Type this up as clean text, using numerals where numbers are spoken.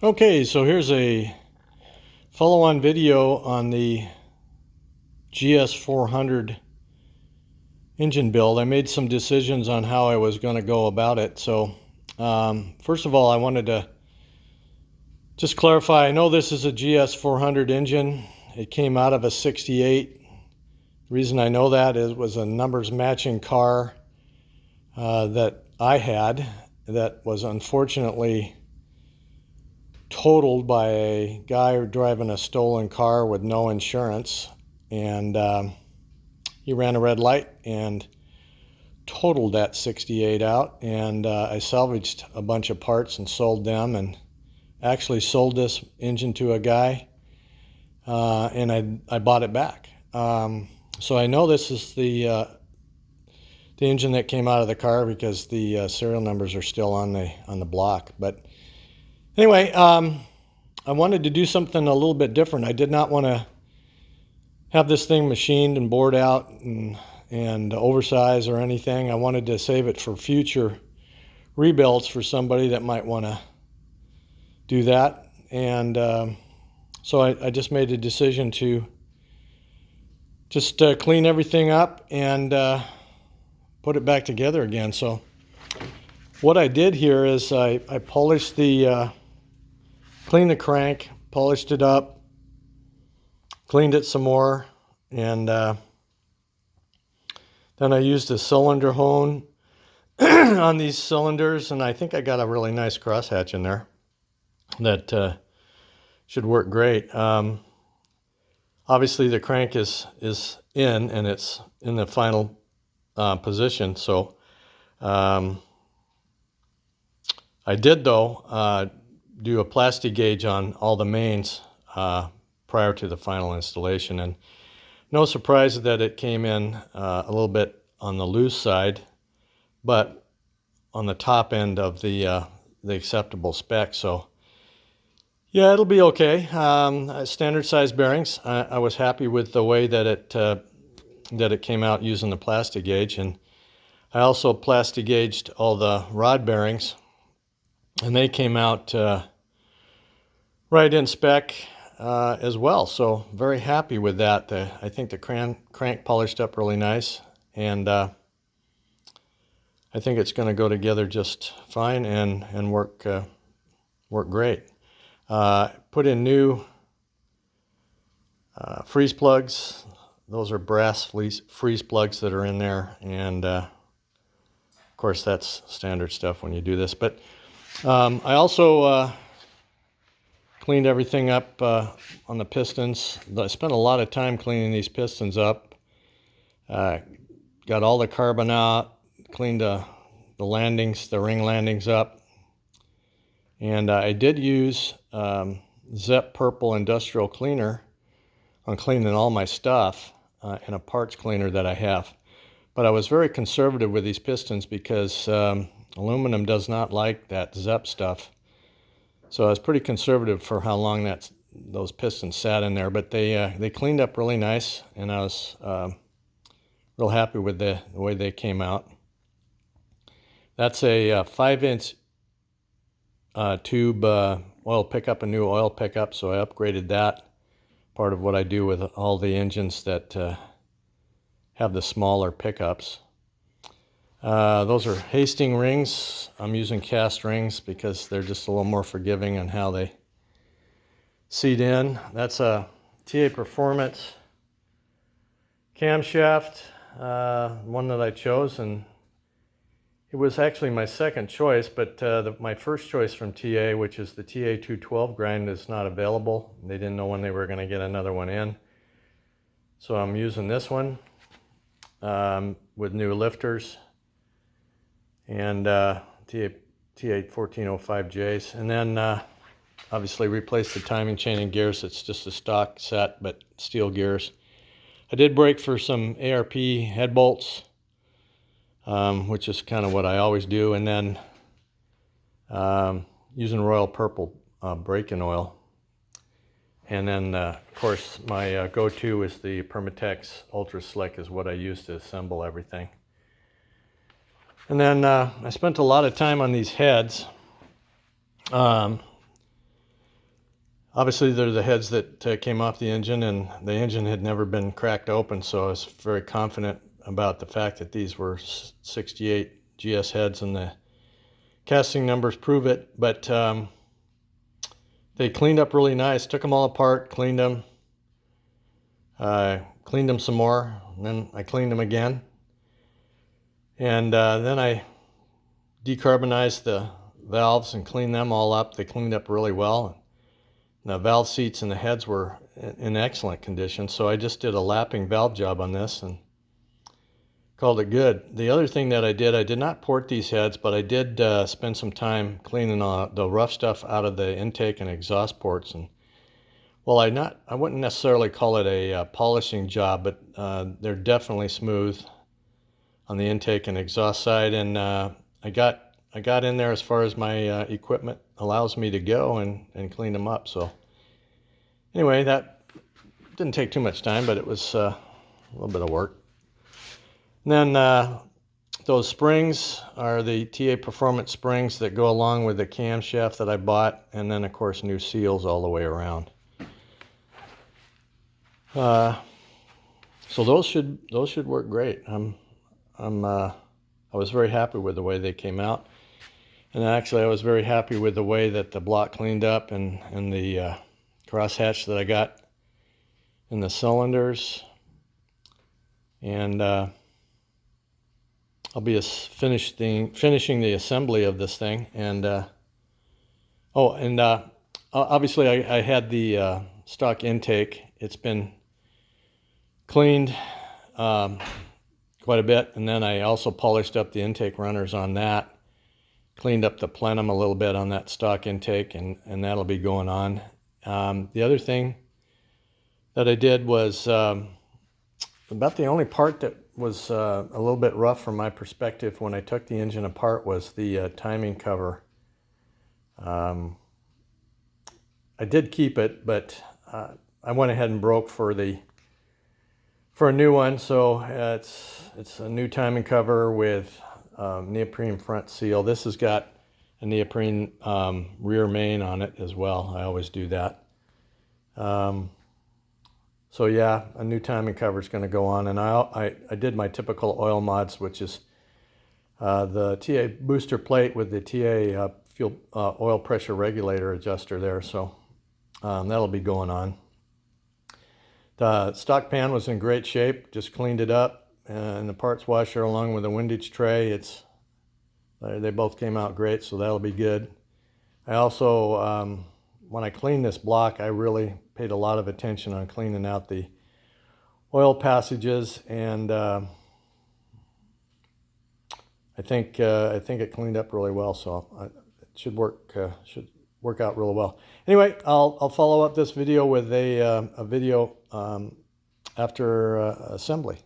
Okay, so here's a follow-on video on the GS400 engine build. I made some decisions on how I was going to go about it. So first of all, I wanted to just clarify, I know this is a GS400 engine. It came out of a 68. The reason I know that is it was a numbers matching car that I had that was unfortunately totaled by a guy driving a stolen car with no insurance, and he ran a red light and totaled that 68 out, and I salvaged a bunch of parts and sold them, and actually sold this engine to a guy, and I bought it back. So I know this is the engine that came out of the car because the serial numbers are still on the block. But anyway, I wanted to do something a little bit different. I did not want to have this thing machined and bored out and oversized or anything. I wanted to save it for future rebuilds for somebody that might want to do that. And so I just made a decision to just clean everything up and put it back together again. So what I did here is I polished cleaned the crank, polished it up, cleaned it some more, and then I used a cylinder hone on these cylinders, and I think I got a really nice crosshatch in there that should work great. Obviously the crank is in, and it's in the final position. So I did though do a plastic gauge on all the mains prior to the final installation, and no surprise that it came in a little bit on the loose side, but on the top end of the acceptable spec. So yeah, it'll be okay. Standard size bearings. I was happy with the way that it came out using the plastic gauge, and I also plastic gauged all the rod bearings, and they came out right in spec as well. So very happy with that. I think the crank polished up really nice, and I think it's going to go together just fine and work great. Put in new freeze plugs. Those are brass freeze plugs that are in there, and of course that's standard stuff when you do this. But I also cleaned everything up on the pistons. I spent a lot of time cleaning these pistons up. Got all the carbon out, cleaned the landings, the ring landings up. And I did use Zep Purple Industrial Cleaner on cleaning all my stuff in a parts cleaner that I have. But I was very conservative with these pistons because aluminum does not like that Zep stuff. So I was pretty conservative for how long those pistons sat in there. But they cleaned up really nice, and I was real happy with the way they came out. That's a 5-inch tube oil pickup, a new oil pickup, so I upgraded that. Part of what I do with all the engines that have the smaller pickups. Those are Hastings rings. I'm using cast rings because they're just a little more forgiving on how they seat in. That's a TA Performance camshaft, one that I chose, and it was actually my second choice, but my first choice from TA, which is the TA 212 grind, is not available. They didn't know when they were going to get another one in. So I'm using this one with new lifters and TA 1405Js. And then obviously replace the timing chain and gears. It's just a stock set, but steel gears. I did brake for some ARP head bolts, which is kind of what I always do, and then using Royal Purple braking oil. And then, of course, my go-to is the Permatex Ultra Slick is what I use to assemble everything. And then I spent a lot of time on these heads. Obviously, they're the heads that came off the engine, and the engine had never been cracked open, so I was very confident about the fact that these were 68 GS heads, and the casting numbers prove it. But they cleaned up really nice. Took them all apart, cleaned them, cleaned them some more, and then I cleaned them again. And then I decarbonized the valves and cleaned them all up. They cleaned up really well. The valve seats and the heads were in excellent condition, so I just did a lapping valve job on this and called it good. The other thing that I did not port these heads, but I did spend some time cleaning the rough stuff out of the intake and exhaust ports. And well, I wouldn't necessarily call it a polishing job, but they're definitely smooth on the intake and exhaust side. And I got in there as far as my equipment allows me to go and clean them up. So anyway, that didn't take too much time, but it was a little bit of work. And then those springs are the TA Performance springs that go along with the camshaft that I bought, and then of course new seals all the way around. So those should work great. I was very happy with the way they came out. And actually, I was very happy with the way that the block cleaned up and the crosshatch that I got in the cylinders. And I'll be finishing the assembly of this thing. And obviously, I had the stock intake. It's been cleaned quite a bit, and then I also polished up the intake runners on that. Cleaned up the plenum a little bit on that stock intake, and that'll be going on. The other thing that I did was about the only part that was a little bit rough from my perspective when I took the engine apart was the timing cover. I did keep it, but I went ahead and broke for a new one. So it's a new timing cover with neoprene front seal. This has got a neoprene rear main on it as well. I always do that. So yeah, a new timing cover is going to go on, and I did my typical oil mods, which is the TA booster plate with the TA fuel oil pressure regulator adjuster there. So that'll be going on. The stock pan was in great shape. Just cleaned it up. And the parts washer along with the windage tray, they both came out great, so that'll be good. I also, when I cleaned this block, I really paid a lot of attention on cleaning out the oil passages, and I think it cleaned up really well, so it should work out really well. Anyway, I'll follow up this video with a video after assembly.